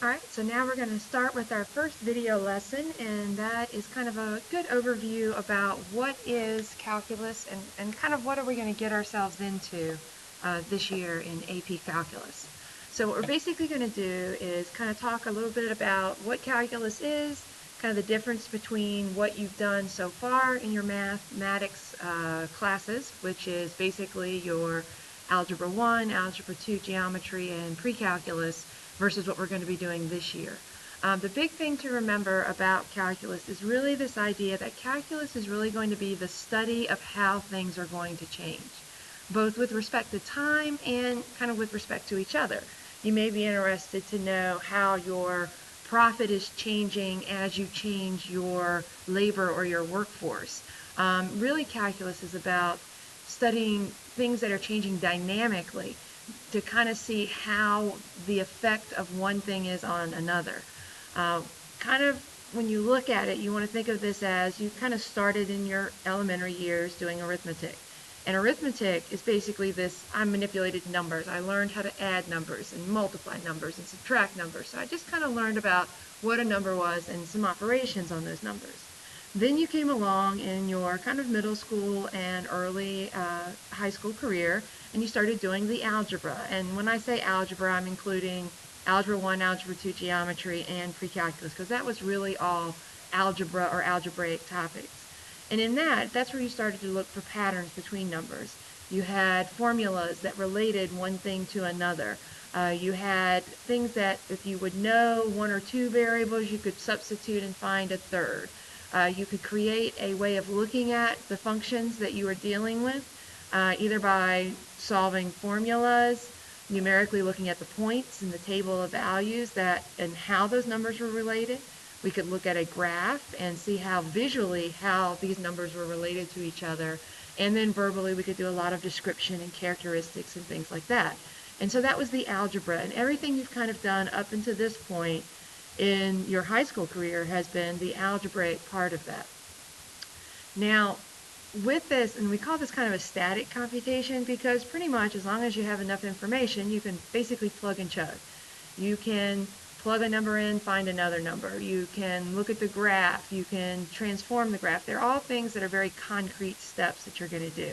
Alright, so now we're going to start with our first video lesson, and that is kind of a good overview about what is calculus and kind of what are we going to get ourselves into this year in AP Calculus. So what we're basically going to do is kind of talk a little bit about what calculus is, kind of the difference between what you've done so far in your mathematics classes, which is basically your Algebra 1, Algebra 2, Geometry, and Pre-Calculus, versus what we're going to be doing this year. The big thing to remember about calculus is really this idea that calculus is really going to be the study of how things are going to change, both with respect to time and kind of with respect to each other. You may be interested to know how your profit is changing as you change your labor or your workforce. Really, calculus is about studying things that are changing dynamically to kind of see how the effect of one thing is on another. Kind of when you look at it, you want to think of this as you kind of started in your elementary years doing arithmetic. And arithmetic is basically this, I manipulated numbers. I learned how to add numbers and multiply numbers and subtract numbers. So I just kind of learned about what a number was and some operations on those numbers. Then you came along in your kind of middle school and early high school career, and you started doing the algebra. And when I say algebra, I'm including Algebra 1, Algebra 2, Geometry, and Pre-Calculus, because that was really all algebra or algebraic topics. And in that's where you started to look for patterns between numbers. You had formulas that related one thing to another. You had things that if you would know one or two variables, you could substitute and find a third. You could create a way of looking at the functions that you were dealing with, either by solving formulas, numerically looking at the points in the table of values and how those numbers were related. We could look at a graph and see how visually how these numbers were related to each other. And then verbally we could do a lot of description and characteristics and things like that. And so that was the algebra, and everything you've kind of done up until this point in your high school career has been the algebraic part of that. Now, with this, and we call this kind of a static computation because pretty much as long as you have enough information, you can basically plug and chug. You can plug a number in, find another number. You can look at the graph. You can transform the graph. They're all things that are very concrete steps that you're going to do.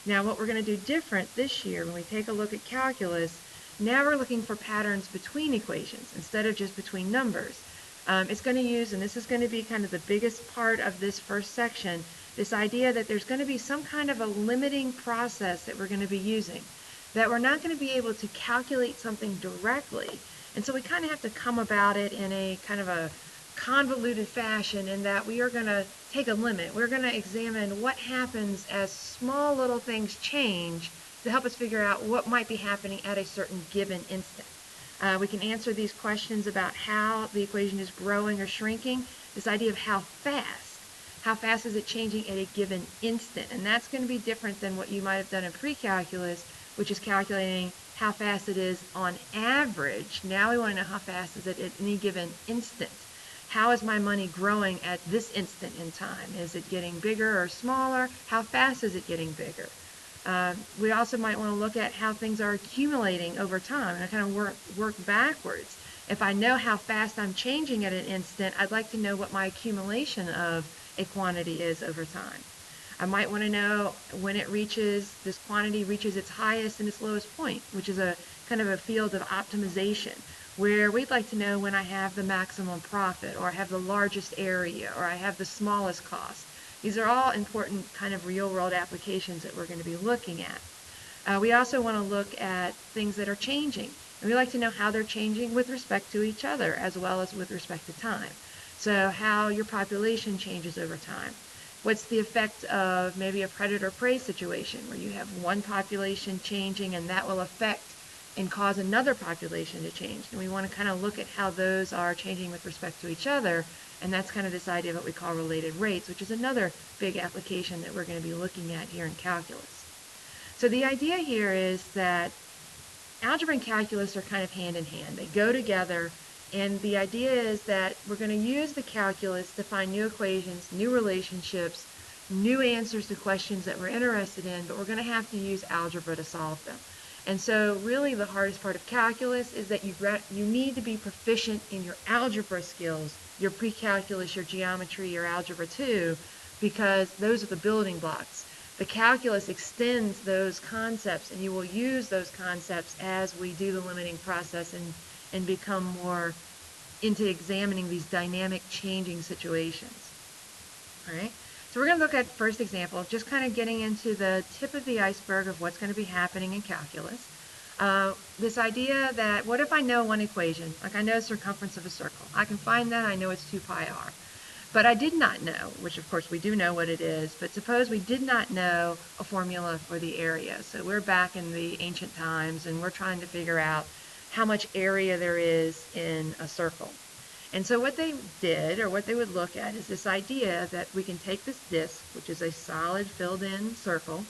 Now, what we're going to do different this year when we take a look at calculus, now we're looking for patterns between equations instead of just between numbers. It's going to use, and this is going to be kind of the biggest part of this first section, this idea that there's going to be some kind of a limiting process that we're going to be using, that we're not going to be able to calculate something directly. And so we kind of have to come about it in a kind of a convoluted fashion in that we are going to take a limit. We're going to examine what happens as small little things change to help us figure out what might be happening at a certain given instant. We can answer these questions about how the equation is growing or shrinking, this idea of how fast is it changing at a given instant, and that's going to be different than what you might have done in pre-calculus, which is calculating how fast it is on average. Now we want to know how fast is it at any given instant. How is my money growing at this instant in time? Is it getting bigger or smaller? How fast is it getting bigger? We also might want to look at how things are accumulating over time, and I kind of work backwards. If I know how fast I'm changing at an instant, I'd like to know what my accumulation of a quantity is over time. I might want to know when this quantity reaches its highest and its lowest point, which is a kind of a field of optimization, where we'd like to know when I have the maximum profit, or I have the largest area, or I have the smallest cost. These are all important kind of real-world applications that we're going to be looking at. We also want to look at things that are changing, and we like to know how they're changing with respect to each other as well as with respect to time. So how your population changes over time. What's the effect of maybe a predator-prey situation where you have one population changing and that will affect and cause another population to change. And we want to kind of look at how those are changing with respect to each other, and that's kind of this idea of what we call related rates, which is another big application that we're going to be looking at here in calculus. So the idea here is that algebra and calculus are kind of hand in hand. They go together, and the idea is that we're going to use the calculus to find new equations, new relationships, new answers to questions that we're interested in, but we're going to have to use algebra to solve them. And so really the hardest part of calculus is that you need to be proficient in your algebra skills, your pre-calculus, your geometry, your algebra 2, because those are the building blocks. The calculus extends those concepts, and you will use those concepts as we do the limiting process and become more into examining these dynamic changing situations. All right, so we're going to look at first example, just kind of getting into the tip of the iceberg of what's going to be happening in calculus. This idea that what if I know one equation, like I know the circumference of a circle. I can find that, I know it's 2 pi r. But I did not know, which of course we do know what it is, but suppose we did not know a formula for the area. So we're back in the ancient times and we're trying to figure out how much area there is in a circle. And so what they did, or what they would look at, is this idea that we can take this disk, which is a solid filled in circle,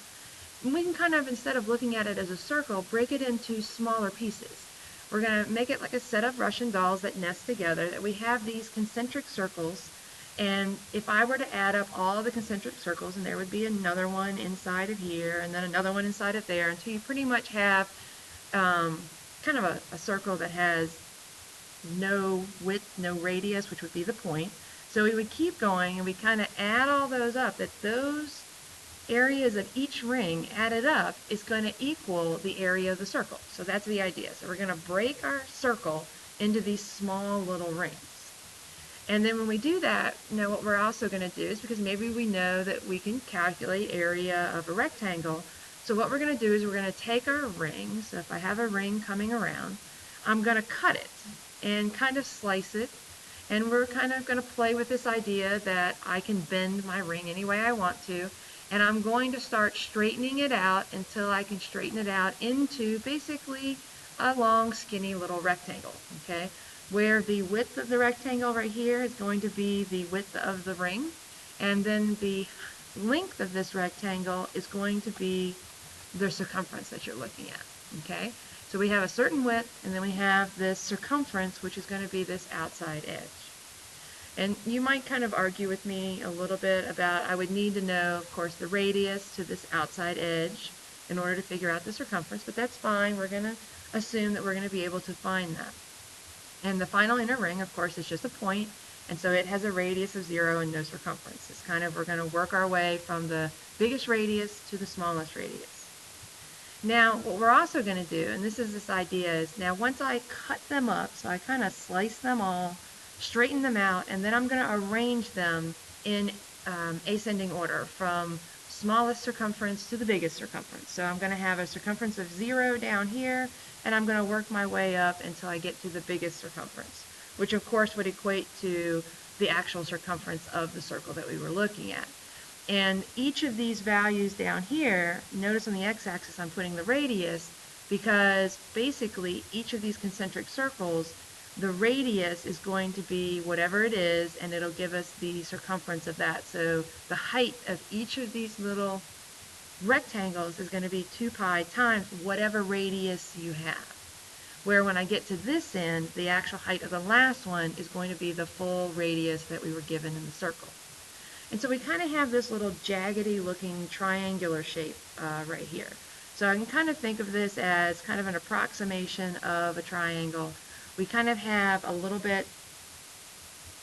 and we can kind of, instead of looking at it as a circle, break it into smaller pieces. We're going to make it like a set of Russian dolls that nest together, that we have these concentric circles, and if I were to add up all the concentric circles, and there would be another one inside of here, and then another one inside of there, until you pretty much have kind of a circle that has no width, no radius, which would be the point. So we would keep going and we kind of add all those up, that those areas of each ring added up is going to equal the area of the circle. So that's the idea. So we're going to break our circle into these small little rings. And then when we do that, now what we're also going to do is, because maybe we know that we can calculate area of a rectangle, so what we're going to do is we're going to take our ring. So if I have a ring coming around, I'm going to cut it and kind of slice it, and we're kind of going to play with this idea that I can bend my ring any way I want to, and I'm going to start straightening it out until I can straighten it out into basically a long skinny little rectangle, okay, where the width of the rectangle right here is going to be the width of the ring, and then the length of this rectangle is going to be the circumference that you're looking at, okay? So we have a certain width, and then we have this circumference, which is going to be this outside edge. And you might kind of argue with me a little bit about, I would need to know, of course, the radius to this outside edge in order to figure out the circumference, but that's fine. We're going to assume that we're going to be able to find that. And the final inner ring, of course, is just a point, and so it has a radius of 0 and no circumference. It's kind of, we're going to work our way from the biggest radius to the smallest radius. Now, what we're also going to do, and this is this idea, is now once I cut them up, so I kind of slice them all, straighten them out, and then I'm going to arrange them in ascending order from smallest circumference to the biggest circumference. So I'm going to have a circumference of 0 down here, and I'm going to work my way up until I get to the biggest circumference, which of course would equate to the actual circumference of the circle that we were looking at. And each of these values down here, notice on the x-axis I'm putting the radius, because basically each of these concentric circles, the radius is going to be whatever it is, and it'll give us the circumference of that. So the height of each of these little rectangles is going to be 2 pi times whatever radius you have. Where when I get to this end, the actual height of the last one is going to be the full radius that we were given in the circle. And so we kind of have this little jaggedy looking triangular shape right here. So I can kind of think of this as kind of an approximation of a triangle. We kind of have a little bit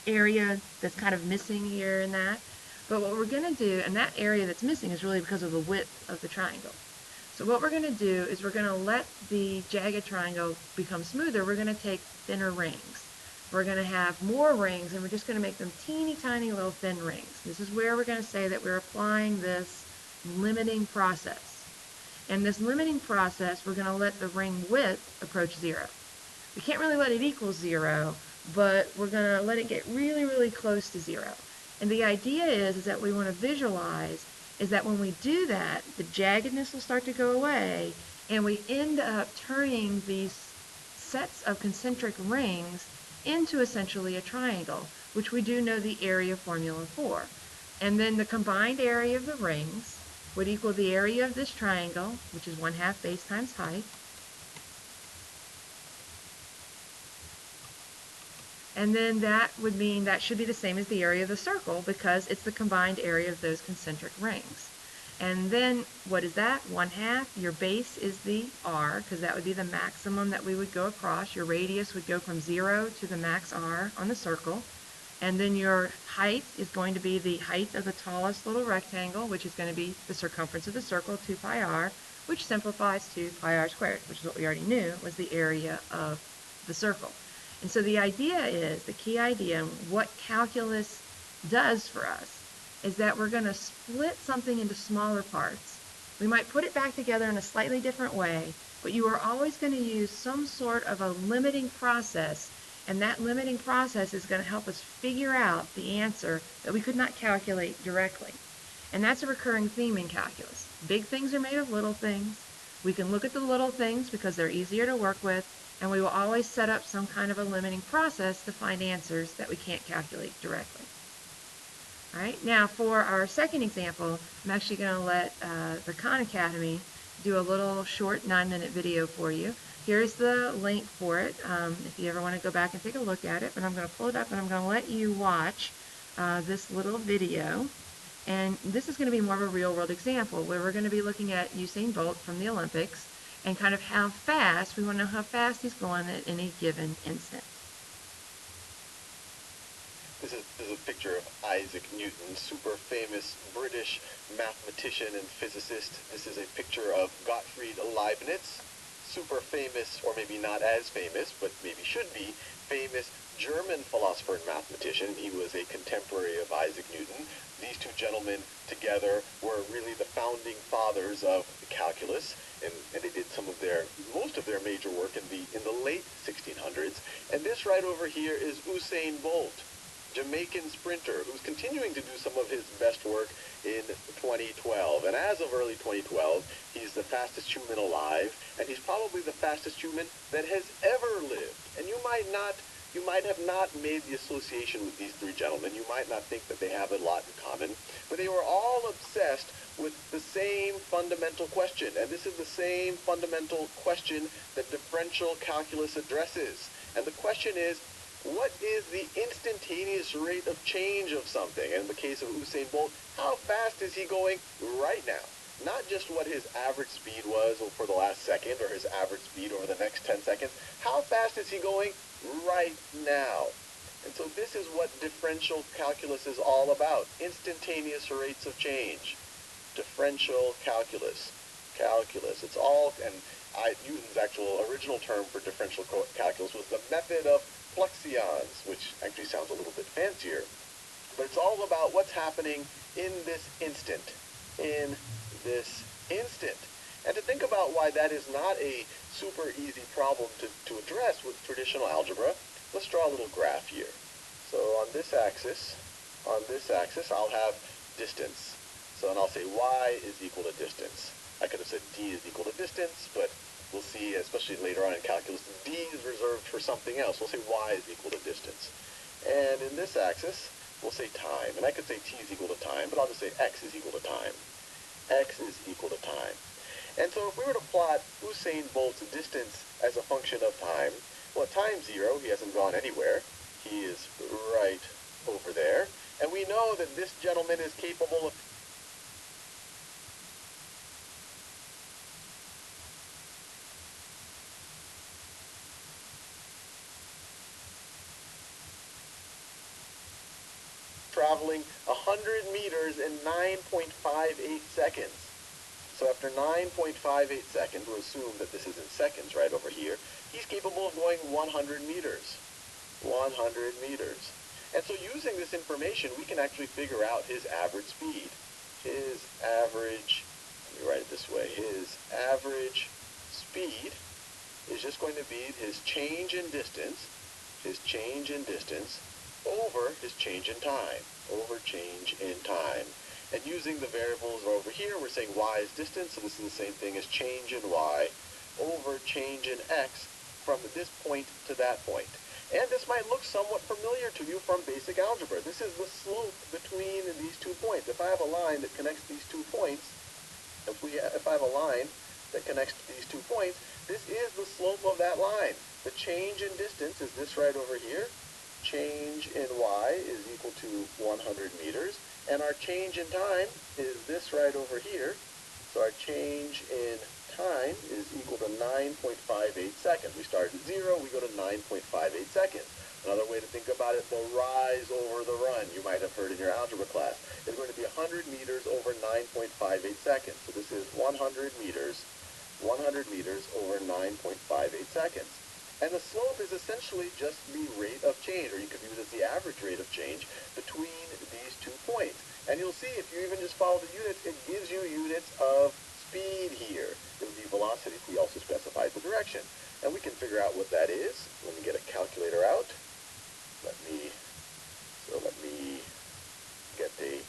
area that's kind of missing here and that. But what we're going to do, and that area that's missing is really because of the width of the triangle. So what we're going to do is we're going to let the jagged triangle become smoother. We're going to take thinner rings. We're going to have more rings, and we're just going to make them teeny tiny little thin rings. This is where we're going to say that we're applying this limiting process. And this limiting process, we're going to let the ring width approach 0. We can't really let it equal 0, but we're going to let it get really, really close to 0. And the idea is that we want to visualize is that when we do that, the jaggedness will start to go away, and we end up turning these sets of concentric rings into essentially a triangle, which we do know the area formula for. And then the combined area of the rings would equal the area of this triangle, which is 1/2 base times height. And then that would mean that should be the same as the area of the circle, because it's the combined area of those concentric rings. And then what is that? 1/2. Your base is the r, because that would be the maximum that we would go across. Your radius would go from 0 to the max r on the circle. And then your height is going to be the height of the tallest little rectangle, which is going to be the circumference of the circle, 2 pi r, which simplifies to pi r squared, which is what we already knew was the area of the circle. And so the idea is, the key idea, what calculus does for us, is that we're going to split something into smaller parts. We might put it back together in a slightly different way, but you are always going to use some sort of a limiting process, and that limiting process is going to help us figure out the answer that we could not calculate directly. And that's a recurring theme in calculus. Big things are made of little things. We can look at the little things because they're easier to work with, and we will always set up some kind of a limiting process to find answers that we can't calculate directly. All right, now for our second example, I'm actually going to let the Khan Academy do a little short 9-minute video for you. Here's the link for it if you ever want to go back and take a look at it, but I'm going to pull it up and I'm going to let you watch this little video. And this is going to be more of a real-world example where we're going to be looking at Usain Bolt from the Olympics and kind of how fast, we want to know how fast he's going at any given instant. This is a picture of Isaac Newton, super famous British mathematician and physicist. This is a picture of Gottfried Leibniz, super famous, or maybe not as famous, but maybe should be, famous German philosopher and mathematician. He was a contemporary of Isaac Newton. These two gentlemen together were really the founding fathers of the calculus, and they did most of their major work in the late 1600s. And this right over here is Usain Bolt, Jamaican sprinter, who's continuing to do some of his best work in 2012. And as of early 2012, he's the fastest human alive, and he's probably the fastest human that has ever lived. And you might have not made the association with these three gentlemen. You might not think that they have a lot in common, but they were all obsessed with the same fundamental question. And this is the same fundamental question that differential calculus addresses. And the question is, what is the instantaneous rate of change of something? And in the case of Usain Bolt, how fast is he going right now? Not just what his average speed was for the last second or his average speed over the next 10 seconds. How fast is he going right now? And so this is what differential calculus is all about. Instantaneous rates of change. Differential calculus. It's all, and Newton's actual original term for differential calculus was the method of fluxions, which actually sounds a little bit fancier. But it's all about what's happening in this instant. And to think about why that is not a super easy problem to address with traditional algebra, let's draw a little graph here. So on this axis, I'll have distance. So and I'll say y is equal to distance. I could have said d is equal to distance, but we'll see, especially later on in calculus, d is reserved for something else. We'll say y is equal to distance. And in this axis, we'll say time. And I could say t is equal to time, but I'll just say x is equal to time. X is equal to time. And so if we were to plot Usain Bolt's distance as a function of time, well, at time 0, he hasn't gone anywhere. He is right over there. And we know that this gentleman is capable of traveling 100 meters in 9.58 seconds. So after 9.58 seconds, we'll assume that this is in seconds right over here, he's capable of going 100 meters. 100 meters. And so using this information, we can actually figure out his average speed. His average, let me write it this way, his average speed is just going to be his change in distance over his change in time, And using the variables over here, we're saying y is distance, so this is the same thing as change in y over change in x from this point to that point. And this might look somewhat familiar to you from basic algebra. This is the slope between these 2 points. If I have a line that connects these 2 points, if I have a line that connects these 2 points, this is the slope of that line. The change in distance is this right over here. Change in y is equal to 100 meters. And our change in time is this right over here. So our change in time is equal to 9.58 seconds. We start at 0, we go to 9.58 seconds. Another way to think about it, the rise over the run, you might have heard in your algebra class, is going to be 100 meters over 9.58 seconds. So this is 100 meters over 9.58 seconds. And the slope is essentially just the rate of change, or you could view it as the average rate of change between these 2 points. And you'll see if you even just follow the units, it gives you units of speed here. It would be velocity if we also specified the direction. And we can figure out what that is. Let me get a calculator out. Let me get the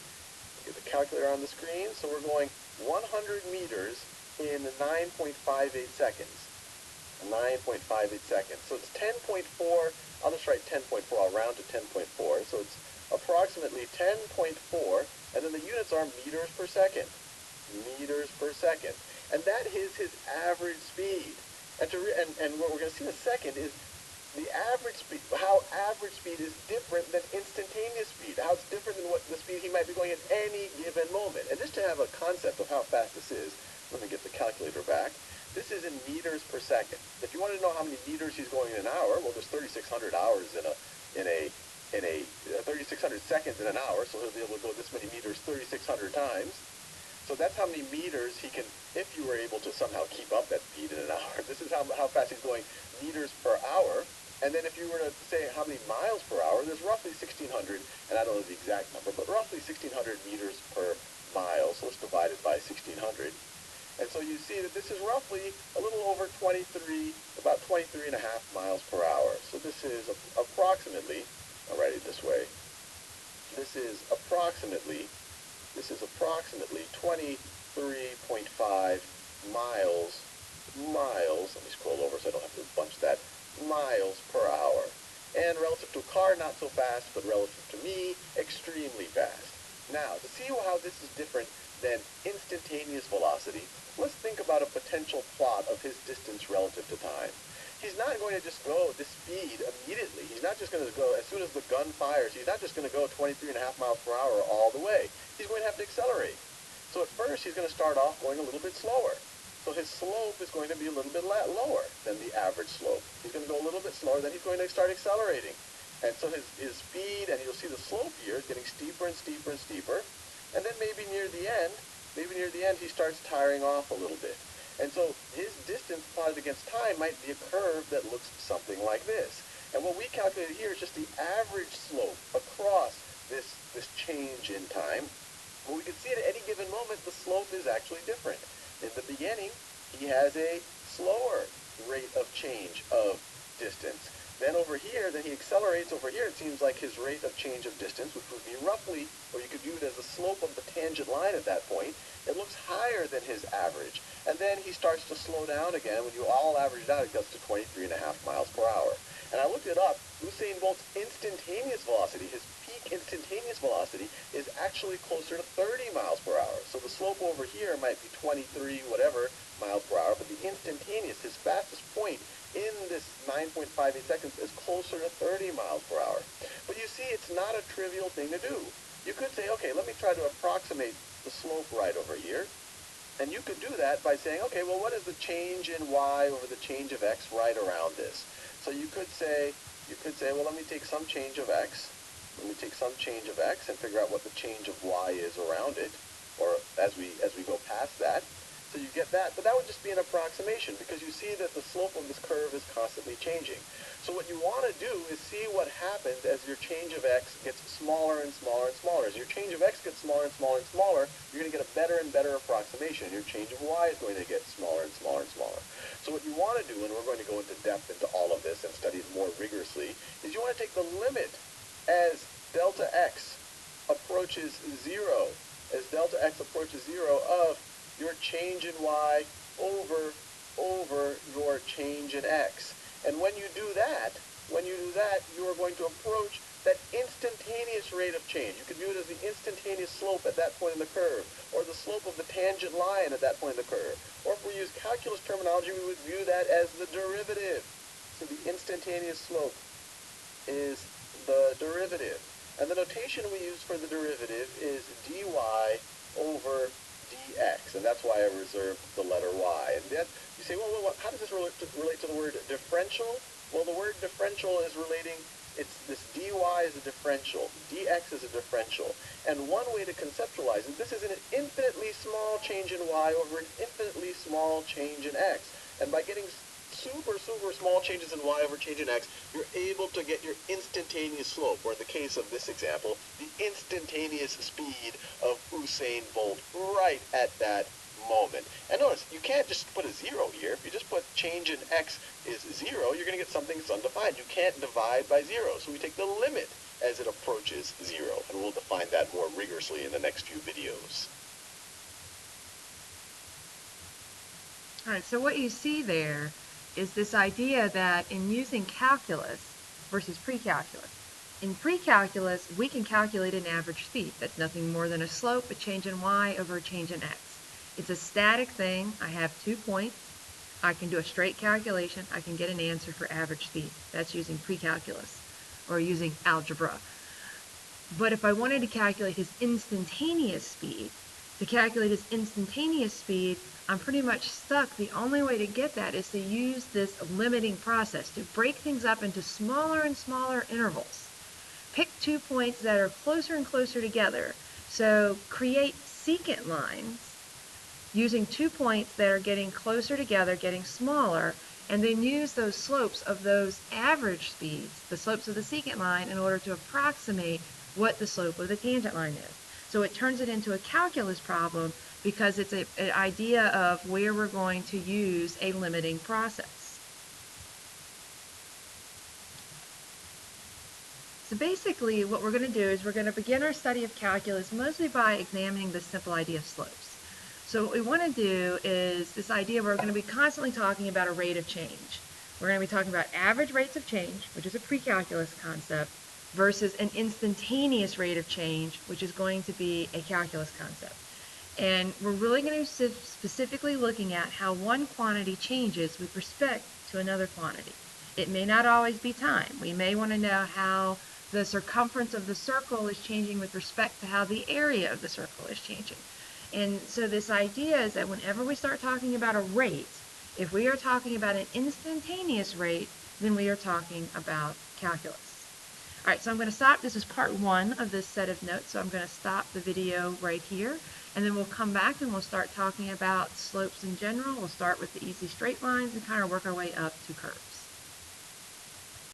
calculator on the screen. So we're going 100 meters in 9.58 seconds. 9.58 seconds. So it's 10.4, I'll just write 10.4, I'll round to 10.4. So it's approximately 10.4, and then the units are meters per second. Meters per second. And that is his average speed. And what we're going to see in a second is the average speed, how average speed is different than instantaneous speed, how it's different than what the speed he might be going at any given moment. And just to have a concept of how fast this is, let me get the calculator back. This is in meters per second. If you want to know how many meters he's going in an hour, well, there's 3,600 hours in a 3,600 seconds in an hour, so he'll be able to go this many meters 3,600 times. So that's how many meters he can, if you were able to somehow keep up that speed in an hour. This is how fast he's going meters per hour. And then if you were to say how many miles per hour, there's roughly 1,600, and I don't know the exact number, but roughly 1,600 meters per mile. So let's divide it by 1,600. And so you see that this is roughly a little over 23, about 23 and a half miles per hour. So this is approximately, I'll write it this way, this is approximately 23.5 miles, let me scroll over so I don't have to bunch that, miles per hour. And relative to a car, not so fast, but relative to me, extremely fast. Now, to see how this is different than instantaneous velocity, let's think about a potential plot of his distance relative to time. He's not going to just go this speed immediately. He's not just going to go, as soon as the gun fires, he's not just going to go 23.5 miles per hour all the way. He's going to have to accelerate. So at first, he's going to start off going a little bit slower. So his slope is going to be a little bit lower than the average slope. He's going to go a little bit slower, then he's going to start accelerating. And so his speed, and you'll see the slope here, is getting steeper and steeper and steeper. And then maybe near the end, he starts tiring off a little bit. And so his distance plotted against time might be a curve that looks something like this. And what we calculated here is just the average slope across this change in time. But we can see at any given moment, the slope is actually different. In the beginning, he has a slower rate of change of distance. Then over here, then he accelerates over here. It seems like his rate of change of distance, which would be roughly, or you could view it as the slope of the tangent line at that point, it looks higher than his average. And then he starts to slow down again. When you all average it out, it goes to 23.5 miles per hour. And I looked it up. Usain Bolt's instantaneous velocity, his peak instantaneous velocity, is actually closer to 30 miles per hour. So the slope over here might be 23 whatever miles per hour, but the instantaneous, his fastest point in this 9.58 seconds is closer to 30 miles per hour. But you see, it's not a trivial thing to do. You could say, okay, let me try to approximate the slope right over here. And you could do that by saying, okay, well, what is the change in y over the change of x right around this? So you could say, well, let me take some change of x. Let me take some change of x and figure out what the change of y is around it, or as we go past that. So you get that, but that would just be an approximation because you see that the slope of this curve is constantly changing. So what you want to do is see what happens as your change of x gets smaller and smaller and smaller. As your change of x gets smaller and smaller and smaller, you're going to get a better and better approximation. Your change of y is going to get smaller and smaller and smaller. So what you want to do, and we're going to go into depth into all of this and study it more rigorously, is you want to take the limit as delta x approaches 0, of your change in y over your change in x. And when you do that, you are going to approach that instantaneous rate of change. You could view it as the instantaneous slope at that point in the curve, or the slope of the tangent line at that point in the curve. Or if we use calculus terminology, we would view that as the derivative. So the instantaneous slope is the derivative. And the notation we use for the derivative is dy over dx, and that's why I reserved the letter y. And then you say, well, how does this relate to the word differential? Well, the word differential is relating, it's this dy is a differential, dx is a differential. And one way to conceptualize it, this is an infinitely small change in y over an infinitely small change in x. And by getting super small changes in y over change in x, you're able to get your instantaneous slope, or in the case of this example, the instantaneous speed of Usain Bolt right at that moment. And notice, you can't just put a 0 here. If you just put change in x is 0, you're going to get something that's undefined. You can't divide by 0, so we take the limit as it approaches 0, and we'll define that more rigorously in the next few videos. All right, so what you see there is this idea that in using calculus versus pre-calculus. In pre-calculus, we can calculate an average speed. That's nothing more than a slope, a change in y over a change in x. It's a static thing. I have 2 points. I can do a straight calculation. I can get an answer for average speed. That's using pre-calculus or using algebra. But if I wanted to calculate his instantaneous speed, I'm pretty much stuck. The only way to get that is to use this limiting process, to break things up into smaller and smaller intervals. Pick 2 points that are closer and closer together. So create secant lines using 2 points that are getting closer together, getting smaller, and then use those slopes of those average speeds, the slopes of the secant line, in order to approximate what the slope of the tangent line is. So it turns it into a calculus problem because it's an idea of where we're going to use a limiting process. So basically what we're going to do is we're going to begin our study of calculus mostly by examining the simple idea of slopes. So what we want to do is this idea where we're going to be constantly talking about a rate of change. We're going to be talking about average rates of change, which is a pre-calculus concept, versus an instantaneous rate of change, which is going to be a calculus concept. And we're really going to be specifically looking at how one quantity changes with respect to another quantity. It may not always be time. We may want to know how the circumference of the circle is changing with respect to how the area of the circle is changing. And so this idea is that whenever we start talking about a rate, if we are talking about an instantaneous rate, then we are talking about calculus. All right, so I'm going to stop. This is part 1 of this set of notes, so I'm going to stop the video right here, and then we'll come back and we'll start talking about slopes in general. We'll start with the easy straight lines and kind of work our way up to curves.